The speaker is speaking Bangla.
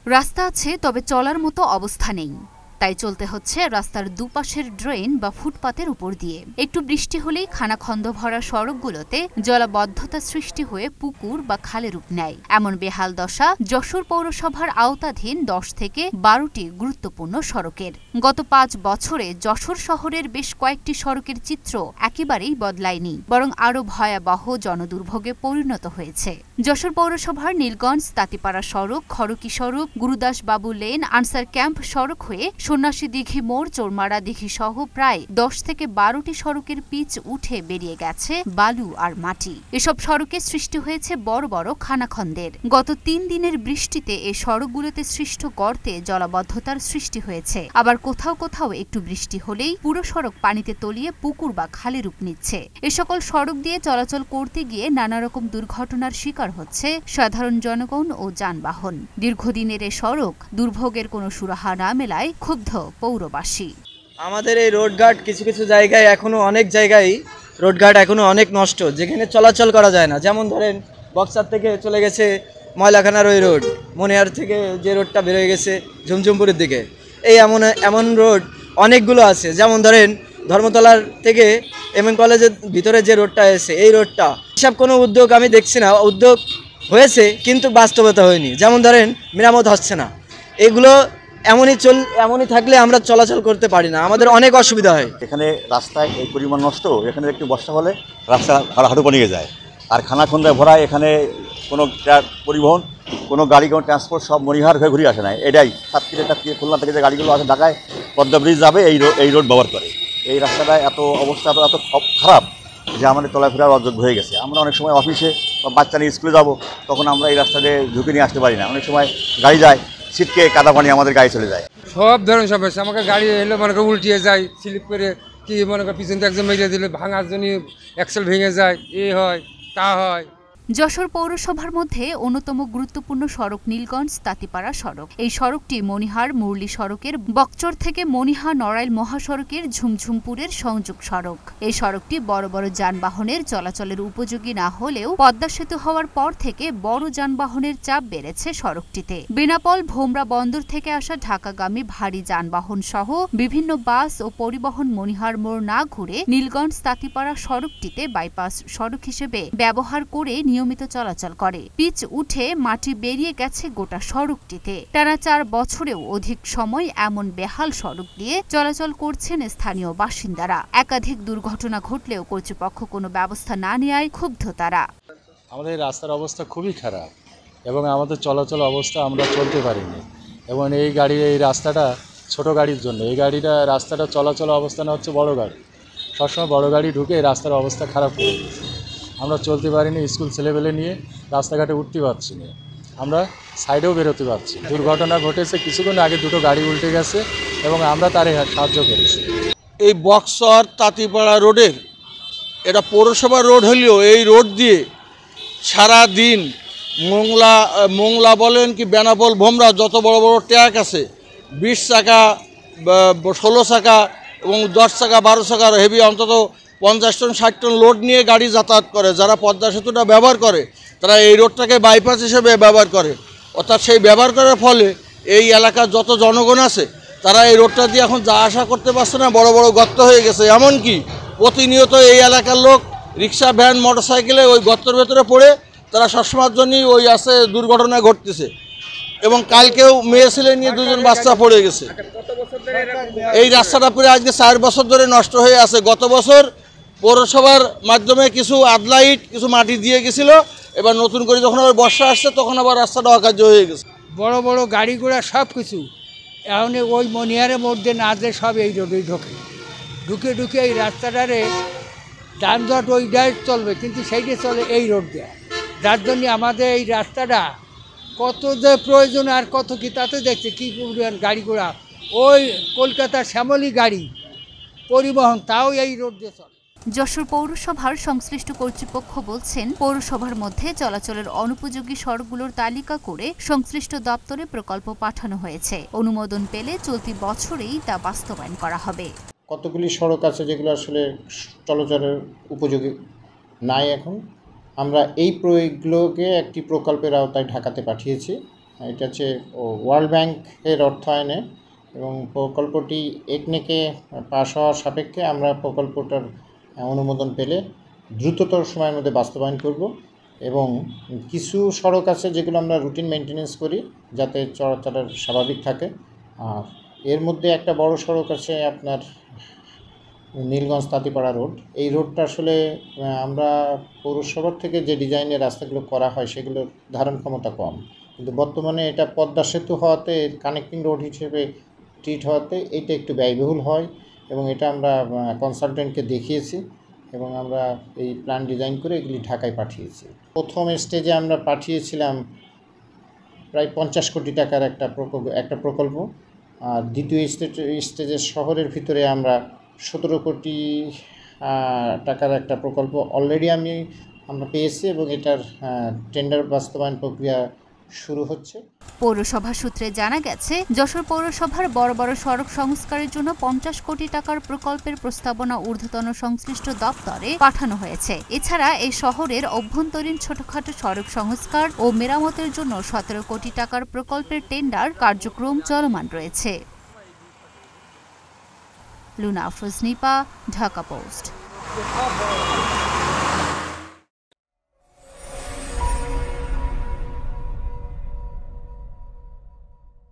রাস্তা আছে, তবে চলার মতো অবস্থা নেই। তাই চলতে হচ্ছে রাস্তার দুপাশের ড্রেন বা ফুটপাতের উপর দিয়ে। একটু বৃষ্টি হলেই খানাখন্দ ভরা সড়কগুলোতে জলাবদ্ধতা সৃষ্টি হয়ে পুকুর বা খালে রূপ নেয়। এমন বেহাল দশা যশোর পৌরসভার আওতাধীন 10 থেকে 12টি গুরুত্বপূর্ণ সড়কের। গত 5 বছরে যশোর শহরের বেশ কয়েকটি সড়কের চিত্র একেবারেই বদলায়নি, বরং আরও ভয়াবহ জনদুর্ভোগে পরিণত হয়েছে। যশোর পৌরসভার নীলগঞ্জ তাঁতিপাড়া সড়ক, খড়কি সড়ক, গুরুদাস বাবু লেন, আনসার ক্যাম্প সড়ক হয়ে সন্ন্যাসী দিঘি মোড়, চোরমারা দিঘি সহ প্রায় 10 থেকে 12টি সড়কের পিচ উঠে বেরিয়ে গেছে বালু আর মাটি। এসব সড়কে সৃষ্টি হয়েছে বড় বড় খানাখন্দের। গত 3 দিনের বৃষ্টিতে এই সড়কগুলোতে সৃষ্ট গর্তে জলাবদ্ধতার সৃষ্টি হয়েছে। আবার কোথাও কোথাও একটু বৃষ্টি হলেই পুরো সড়ক পানিতে তলিয়ে পুকুর বা খালে রূপ নিচ্ছে। এ সকল সড়ক দিয়ে চলাচল করতে গিয়ে নানা রকম দুর্ঘটনার শিকার হচ্ছে সাধারণ জনগণ ও যানবাহন। দীর্ঘদিনের এ সড়ক দুর্ভোগের কোনো সুরাহা না মেলায় ক্ষুব্ধ পৌরবাসী। আমাদের এই রোডঘাট কিছু কিছু জায়গায় এখনো অনেক জায়গায় রোডঘাট এখনো অনেক নষ্ট, যেখানে চলাচল করা যায় না। যেমন ধরেন বক্সার থেকে চলে গেছে ময়লাখানার ওই রোড, মনিহার থেকে যে রোডটা বেরোয় গেছে ঝুমঝুমপুরের দিকে, এই এমন রোড অনেকগুলো আছে। যেমন ধরেন ধর্মতলার থেকে এমএন কলেজের ভিতরে যে রোডটা আছে, এই রোডটা হিসাব কোনো উদ্যোগ আমি দেখছি না। উদ্যোগ হয়েছে কিন্তু বাস্তবতা হয়নি। যেমন ধরেন মেরামত হচ্ছে না। এগুলো এমনই থাকলে আমরা চলাচল করতে পারি না, আমাদের অনেক অসুবিধা হয়। এখানে রাস্তায় এই পরিমাণ নষ্ট, এখানে একটু বর্ষা হলে রাস্তা হাঁটু নিয়ে যায়। আর খানাখন্দায় ভরা, এখানে কোনো পরিবহন, কোনো গাড়ি, কোনো ট্রান্সপোর্ট সব মনিহার হয়ে ঘুরে আসে না। এটাই সাতক্ষীরা খুলনা থেকে যে গাড়িগুলো আসে ঢাকায় পদ্মা ব্রিজ যাবে, এই রোড ব্যবহার করে। এই রাস্তাটা এত অবস্থা এত খারাপ যে আমাদের চলাফেরার অযোগ্য হয়ে গেছে। আমরা অনেক সময় অফিসে বা বাচ্চা নিয়ে স্কুলে যাব, তখন আমরা এই রাস্তাতে ঝুঁকি নিয়ে আসতে পারি না। অনেক সময় গাড়ি যায়, ছিটকে কাদা পানি আমাদের গাড়ি চলে যায়। সব ধরনের সমস্যা। আমাকে গাড়ি এলে মনে করে উল্টিয়ে যায়, স্লিপ করে কি মনে করে পিছন থেকে একজন মেরে দিলে ভাঙার জন্য অ্যাক্সেল ভেঙে যায়, হয় তা হয়। যশোর পৌরসভার মধ্যে অন্যতম গুরুত্বপূর্ণ সড়ক নীলগঞ্জ তাঁতিপাড়া সড়ক। এই সড়কটি মনিহার মুরলী সড়কের বকচর থেকে মনিহা নড়াইল মহাসড়কের ঝুমঝুমপুরের সংযোগ সড়ক। এই সড়কটি বড় বড় যানবাহনের চলাচলের উপযোগী না হলেও পদ্মা সেতু হওয়ার পর থেকে বড় যানবাহনের চাপ বেড়েছে সড়কটিতে। বেনাপোল ভোমরা বন্দর থেকে আসা ঢাকাগামী ভারী যানবাহন সহ বিভিন্ন বাস ও পরিবহন মনিহার মোড় না ঘুরে নীলগঞ্জ তাঁতিপাড়া সড়কটিতে বাইপাস সড়ক হিসেবে ব্যবহার করে নিয়মিত চলাচল করে। পিচ উঠে মাটি বেরিয়ে গেছে গোটা সড়কটিতে। টানা 4 বছরেও অধিক সময় এমন বেহাল সড়ক দিয়ে চলাচল করছেন স্থানীয় বাসিন্দারা। একাধিক দুর্ঘটনা ঘটলেও কর্তৃপক্ষ কোনো ব্যবস্থা না নেওয়ায় ক্ষুব্ধ তারা। আমাদের রাস্তার অবস্থা খুবই খারাপ এবং আমাদের চলাচল অবস্থা আমরা চলতে পারিনি। এবং এই রাস্তাটা ছোট গাড়ির জন্য, রাস্তাটা চলাচল অবস্থা না হচ্ছে বড় গাড়ি। সবসময় বড় গাড়ি ঢুকে এই রাস্তার অবস্থা খারাপ করে দিয়েছে। আমরা চলতে পারিনি, স্কুল ছেলেবেলে নিয়ে রাস্তাঘাটে উঠতে পারছি না, আমরা সাইডেও বেরোতে পারছি। দুর্ঘটনা ঘটেছে, কিছুক্ষণ আগে 2টো গাড়ি উল্টে গেছে এবং আমরা তারে সাহায্য করেছি। এই বক্সর তাঁতিপাড়া রোডের, এটা পৌরসভা রোড হলেও এই রোড দিয়ে সারা দিন মোংলা বলেন কি বেনাপোল ভোমরা যত বড় বড় ট্রাক আছে, 20 চাকা 16 চাকা এবং 10 চাকা 12 চাকার হেভি অন্তত 50 টন 60 টন লোড নিয়ে গাড়ি যাতায়াত করে। যারা পদ্মা সেতুটা ব্যবহার করে তারা এই রোডটাকে বাইপাস হিসেবে ব্যবহার করে। অর্থাৎ সেই ব্যবহার করার ফলে এই এলাকার যত জনগণ আছে তারা এই রোডটা দিয়ে এখন যা আসা করতে পারছে না, বড় বড় গর্ত হয়ে গেছে। এমনকি প্রতিনিয়ত এই এলাকার লোক রিক্সা, ভ্যান, মোটরসাইকেলে ওই গর্তের ভেতরে পড়ে তারা সবসময়ের জন্যই দুর্ঘটনা ঘটতেছে। এবং কালকেও মেয়ে ছেলে নিয়ে 2জন বাচ্চা পড়ে গেছে। এই রাস্তাটা পুরো আজকে 4 বছর ধরে নষ্ট হয়ে আছে। গত বছর পৌরসভার মাধ্যমে কিছু আদলা ইট, কিছু মাটি দিয়ে গেছিল। এবার নতুন করে যখন আবার বর্ষা আসছে তখন আবার রাস্তাটা অকার্য হয়ে গেছে। বড় বড় গাড়ি ঘোড়া সব কিছু এখন ওই মনিহারের মধ্যে না যে সব এই রোডেই ঢুকে এই রাস্তাটারে যানজট ওইটাই চলবে, কিন্তু সেইটা চলে এই রোড দেওয়া। যার জন্য আমাদের এই রাস্তাটা কত যে প্রয়োজন আর কত কি তাতে দেখছে কী গাড়ি ঘোড়া, ওই কলকাতার শ্যামলী গাড়ি পরিবহন তাও এই রোড দিয়ে চলে। যশোর পৌরসভার সংশ্লিষ্ট কর্তৃপক্ষ বলছেন, পৌরসভার মধ্যে চলাচলের অনুপযোগী সড়কগুলোর তালিকা করে সংশ্লিষ্ট দপ্তরে প্রকল্প পাঠানো হয়েছে। অনুমোদন পেলে চলতি বছরেই তা বাস্তবায়ন করা হবে। কতগুলি সড়ক আছে যেগুলো আসলে চলাচলের উপযোগী নাই এখন। আমরা এই প্রয়োগগুলোকে একটি প্রকল্পের আওতায় ঢাকাতে পাঠিয়েছি এটা হচ্ছে ওয়ার্ল্ড ব্যাংকের অর্থায়নে এবং প্রকল্পটি একনেকে পাশ হওয়ার সাপেক্ষে আমরা প্রকল্পটার অনুমোদন পেলে দ্রুততর সময়ের মধ্যে বাস্তবায়ন করব এবং কিছু সড়ক আছে যেগুলো আমরা রুটিন মেনটেনেন্স করি যাতে চলাচলের স্বাভাবিক থাকে। আর এর মধ্যে একটা বড় সড়ক আছে আপনার নীলগঞ্জ তাঁতিপাড়া রোড। এই রোডটা আসলে আমরা পৌরসভার থেকে যে ডিজাইনের রাস্তাগুলো করা হয় সেগুলোর ধারণ ক্ষমতা কম, কিন্তু বর্তমানে এটা পদ্মা সেতু হওয়াতে কানেক্টিং রোড হিসেবে ট্রিট হওয়াতে এটা একটু ব্যয়বহুল হয় এবং এটা আমরা কনসালটেন্টকে দেখিয়েছি এবং আমরা এই প্ল্যান ডিজাইন করে এগুলি ঢাকায় পাঠিয়েছি। প্রথম স্টেজে আমরা পাঠিয়েছিলাম প্রায় 50 কোটি টাকার একটা প্রকল্প, আর দ্বিতীয় স্টেজের শহরের ভিতরে আমরা 17 কোটি টাকার একটা প্রকল্প অলরেডি আমরা পেয়েছি এবং এটার টেন্ডার বাস্তবায়ন প্রক্রিয়া শুরু হচ্ছে। পৌরসভা সূত্রে জানা গেছে, যশোর পৌরসভার বড় বড় সড়ক সংস্কারের জন্য 50 কোটি টাকার প্রকল্পের প্রস্তাবনা ঊর্ধ্বতন সংশ্লিষ্ট দপ্তরে পাঠানো হয়েছে। এছাড়া এই শহরের অভ্যন্তরীণ ছোটখাটো সড়ক সংস্কার ও মেরামতের জন্য 17 কোটি টাকার প্রকল্পের টেন্ডার কার্যক্রম চলমান রয়েছে। লুনা আফরোজ নিপা, ঢাকা পোস্ট।